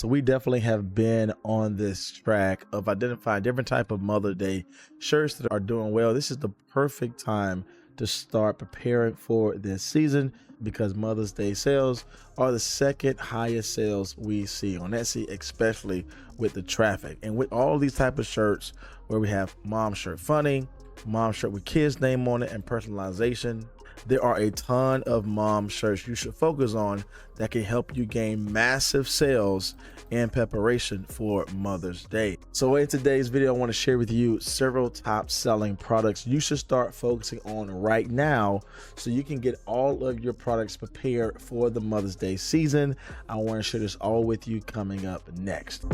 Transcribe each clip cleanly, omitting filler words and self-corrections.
So we definitely have been on this track of identifying different type of Mother's Day shirts that are doing well. This is the perfect time to start preparing for this season because Mother's Day sales are the second highest sales we see on Etsy, especially with the traffic. And with all these type of shirts where we have mom shirt funny, mom shirt with kids name on it, and personalization, there are a ton of mom shirts you should focus on that can help you gain massive sales in preparation for Mother's Day. So in today's video, I want to share with you several top selling products you should start focusing on right now so you can get all of your products prepared for the Mother's Day season. I want to share this all with you coming up next.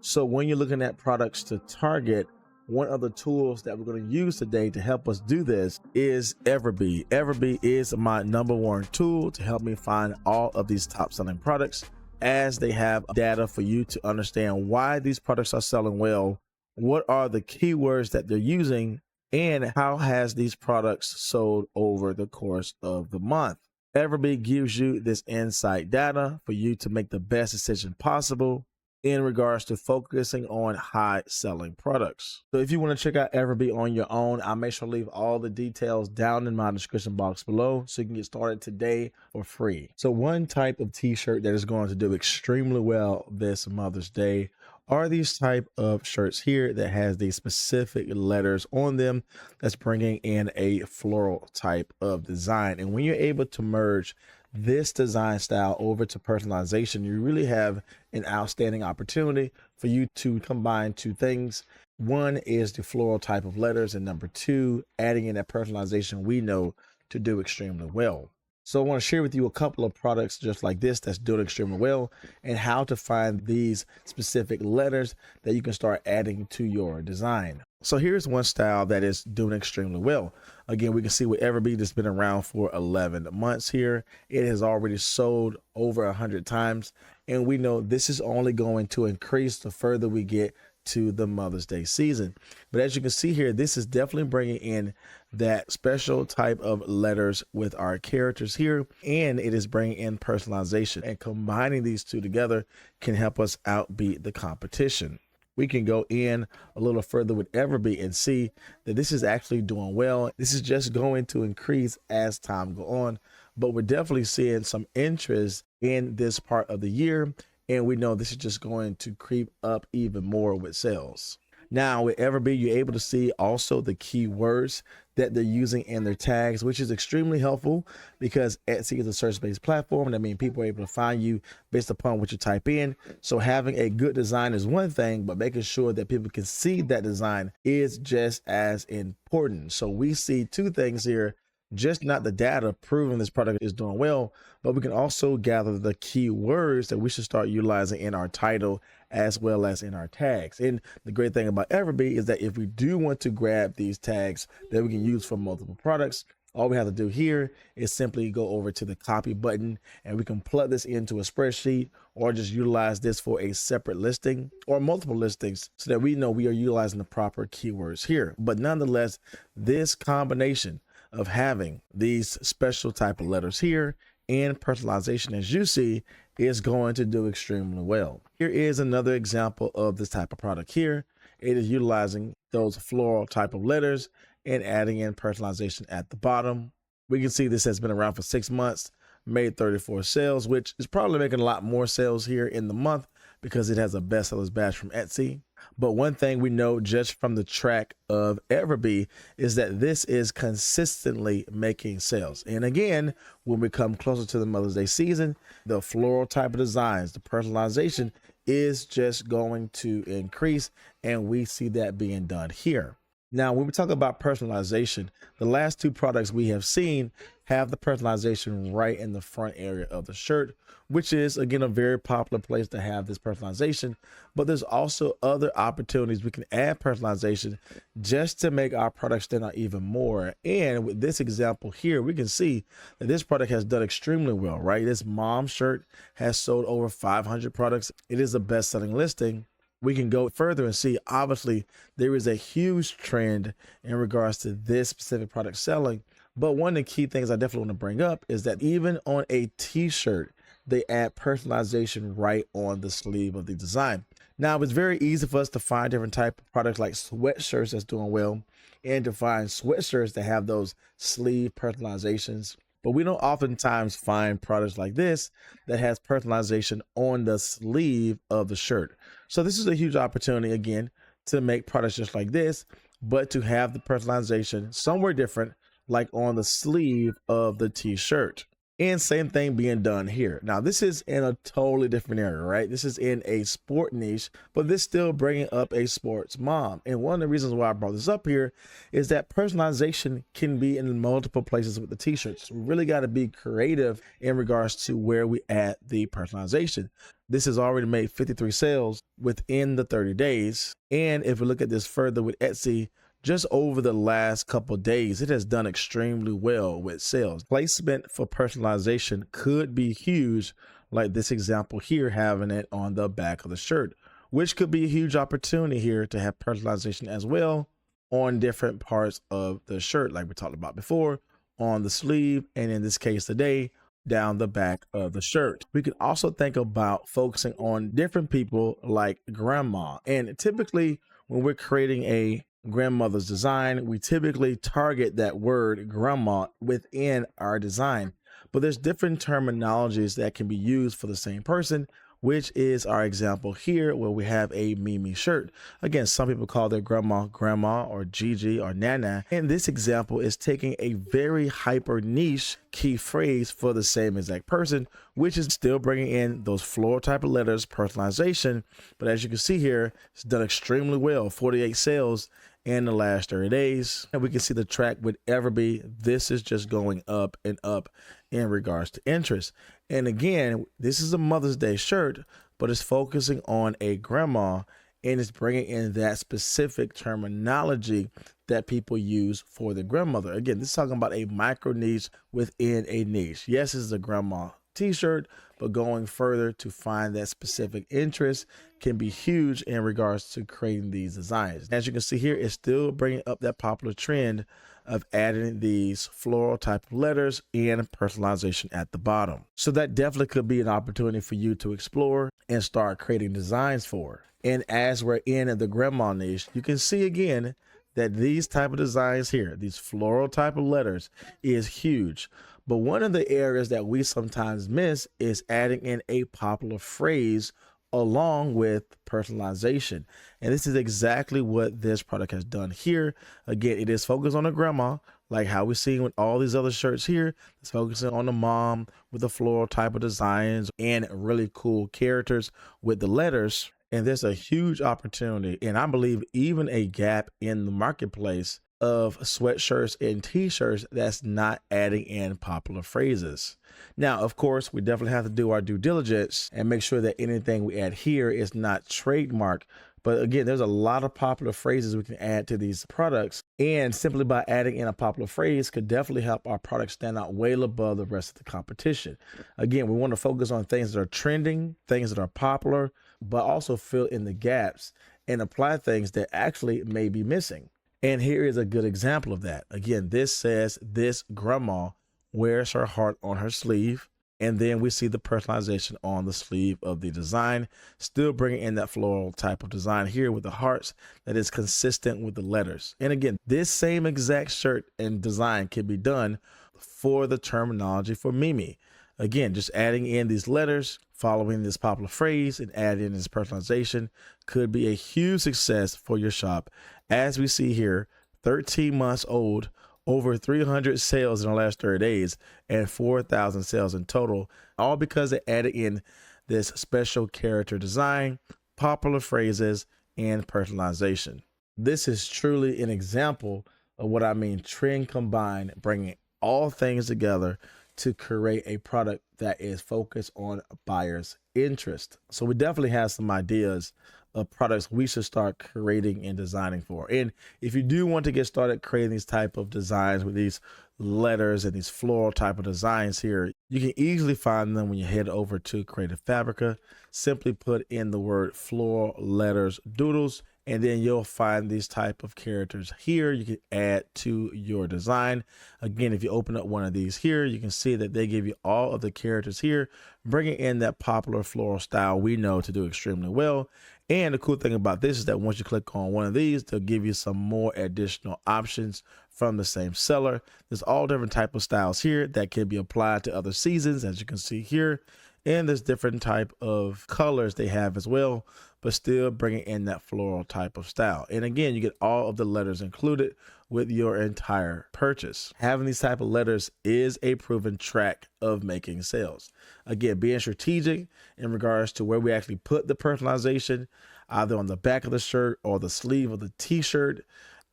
So when you're looking at products to target, one of the tools that we're going to use today to help us do this is EverBee. EverBee is my #1 tool to help me find all of these top selling products, as they have data for you to understand why these products are selling well, what are the keywords that they're using, and how has these products sold over the course of the month. EverBee gives you this insight data for you to make the best decision possible in regards to focusing on high selling products. So if you want to check out EverBee on your own, I'll make sure to leave all the details down in my description box below so you can get started today for free. So one type of t-shirt that is going to do extremely well this Mother's Day are these type of shirts here that has these specific letters on them that's bringing in a floral type of design. And when you're able to merge this design style over to personalization, you really have an outstanding opportunity for you to combine two things. One is the floral type of letters, and number two, adding in that personalization we know to do extremely well. So I want to share with you a couple of products just like this that's doing extremely well, and how to find these specific letters that you can start adding to your design. So here's one style that is doing extremely well. Again, we can see with EverBee that's been around for 11 months here. It has already sold over 100 times. And we know this is only going to increase the further we get to the Mother's Day season. But as you can see here, this is definitely bringing in that special type of letters with our characters here, and it is bringing in personalization, and combining these two together can help us outbeat the competition. We can go in a little further with EverBee and see that this is actually doing well. This is just going to increase as time go on, but we're definitely seeing some interest in this part of the year, and we know this is just going to creep up even more with sales. Now with EverBee, you're able to see also the keywords that they're using in their tags, which is extremely helpful because Etsy is a search-based platform. That means people are able to find you based upon what you type in. So having a good design is one thing, but making sure that people can see that design is just as important. So we see two things here. Just not the data proving this product is doing well, but we can also gather the keywords that we should start utilizing in our title as well as in our tags. And the great thing about EverBee is that if we do want to grab these tags that we can use for multiple products, all we have to do here is simply go over to the copy button, and we can plug this into a spreadsheet or just utilize this for a separate listing or multiple listings so that we know we are utilizing the proper keywords here. But nonetheless, this combination of having these special type of letters here and personalization, as you see, is going to do extremely well. Here is another example of this type of product here. It is utilizing those floral type of letters and adding in personalization at the bottom. We can see this has been around for 6 months, made 34 sales, which is probably making a lot more sales here in the month because it has a bestsellers badge from Etsy. But one thing we know just from the track of EverBee is that this is consistently making sales. And again, when we come closer to the Mother's Day season, the floral type of designs, the personalization is just going to increase, and we see that being done here. Now, when we talk about personalization, the last two products we have seen have the personalization right in the front area of the shirt, which is, again, a very popular place to have this personalization. But there's also other opportunities we can add personalization just to make our product stand out even more. And with this example here, we can see that this product has done extremely well, right? This mom shirt has sold over 500 products. It is a best-selling listing. We can go further and see, obviously, there is a huge trend in regards to this specific product selling, But one of the key things I definitely want to bring up is that even on a t-shirt, they add personalization right on the sleeve of the design. Now, it's very easy for us to find different type of products like sweatshirts that's doing well, and to find sweatshirts that have those sleeve personalizations. But we don't oftentimes find products like this that has personalization on the sleeve of the shirt. So this is a huge opportunity again to make products just like this, but to have the personalization somewhere different, like on the sleeve of the t-shirt. And same thing being done here. Now, this is in a totally different area, right? This is in a sport niche, but this still bringing up a sports mom. And one of the reasons why I brought this up here is that personalization can be in multiple places with the t-shirts. We really got to be creative in regards to where we add the personalization. This has already made 53 sales within the 30 days. And if we look at this further with Etsy, just over the last couple of days, it has done extremely well with sales. Placement for personalization could be huge, like this example here, having it on the back of the shirt, which could be a huge opportunity here to have personalization as well on different parts of the shirt, like we talked about before, on the sleeve, and in this case today, down the back of the shirt. We could also think about focusing on different people like grandma. And typically when we're creating a grandmother's design, we typically target that word grandma within our design. But there's different terminologies that can be used for the same person, which is our example here where we have a Mimi shirt. Again, some people call their grandma grandma or Gigi or Nana. And this example is taking a very hyper niche key phrase for the same exact person, which is still bringing in those floral type of letters, personalization. But as you can see here, it's done extremely well, 48 sales in the last 30 days. And we can see the track with EverBee. This is just going up and up in regards to interest. And again, this is a Mother's Day shirt, but it's focusing on a grandma, and it's bringing in that specific terminology that people use for the grandmother. Again, this is talking about a micro niche within a niche. Yes, this is a grandma t-shirt, but going further to find that specific interest can be huge in regards to creating these designs. As you can see here, it's still bringing up that popular trend of adding these floral type of letters and personalization at the bottom. So that definitely could be an opportunity for you to explore and start creating designs for. And as we're in the grandma niche, you can see again that these type of designs here, these floral type of letters, is huge. But one of the areas that we sometimes miss is adding in a popular phrase along with personalization. And this is exactly what this product has done here. Again, it is focused on a grandma, like how we're seeing with all these other shirts here. It's focusing on the mom with the floral type of designs and really cool characters with the letters. And there's a huge opportunity, and I believe even a gap in the marketplace of sweatshirts and t-shirts that's not adding in popular phrases. Now, of course, we definitely have to do our due diligence and make sure that anything we add here is not trademarked. But again, there's a lot of popular phrases we can add to these products, and simply by adding in a popular phrase could definitely help our product stand out way above the rest of the competition. Again, we want to focus on things that are trending, things that are popular, but also fill in the gaps and apply things that actually may be missing. And here is a good example of that. Again, this says this grandma wears her heart on her sleeve. And then we see the personalization on the sleeve of the design, still bringing in that floral type of design here with the hearts that is consistent with the letters. And again, this same exact shirt and design can be done for the terminology for Mimi. Again, just adding in these letters, following this popular phrase, and adding in this personalization could be a huge success for your shop. As we see here, 13 months old, over 300 sales in the last 30 days, and 4,000 sales in total, all because they added in this special character design, popular phrases, and personalization. This is truly an example of what I mean trend combined, bringing all things together to create a product that is focused on buyers' interest. So we definitely have some ideas of products we should start creating and designing for. And if you do want to get started creating these type of designs with these letters and these floral type of designs here, You can easily find them when you head over to Creative Fabrica. Simply put in the word floral letters doodles, and then you'll find these type of characters here you can add to your design. Again, if you open up one of these here, you can see that they give you all of the characters here, bringing in that popular floral style we know to do extremely well. And the cool thing about this is that once you click on one of these, they'll give you some more additional options from the same seller. There's all different type of styles here that can be applied to other seasons, as you can see here. And there's different type of colors they have as well, but still bringing in that floral type of style. And again, you get all of the letters included with your entire purchase. Having these type of letters is a proven track of making sales. Again, being strategic in regards to where we actually put the personalization, either on the back of the shirt or the sleeve of the t-shirt,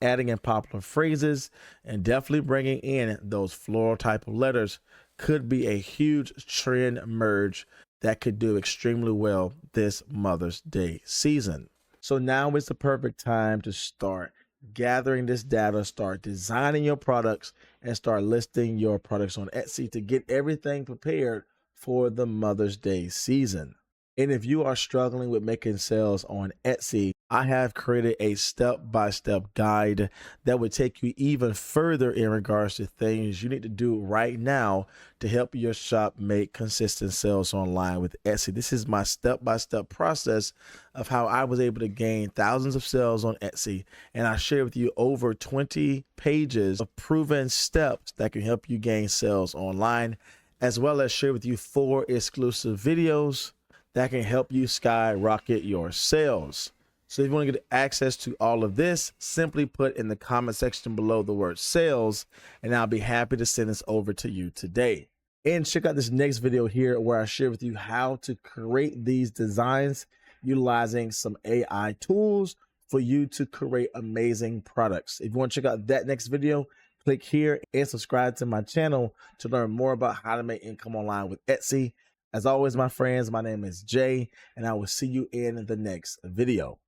adding in popular phrases, and definitely bringing in those floral type of letters could be a huge trend merge that could do extremely well this Mother's Day season. So now is the perfect time to start gathering this data, start designing your products, and start listing your products on Etsy to get everything prepared for the Mother's Day season. And if you are struggling with making sales on Etsy, I have created a step-by-step guide that would take you even further in regards to things you need to do right now to help your shop make consistent sales online with Etsy. This is my step-by-step process of how I was able to gain thousands of sales on Etsy. And I share with you over 20 pages of proven steps that can help you gain sales online, as well as share with you 4 exclusive videos that can help you skyrocket your sales. So if you want to get access to all of this, simply put in the comment section below the word sales, and I'll be happy to send this over to you today. And check out this next video here where I share with you how to create these designs utilizing some AI tools for you to create amazing products. If you want to check out that next video, click here and subscribe to my channel to learn more about how to make income online with Etsy. As always, my friends, my name is Jay, and I will see you in the next video.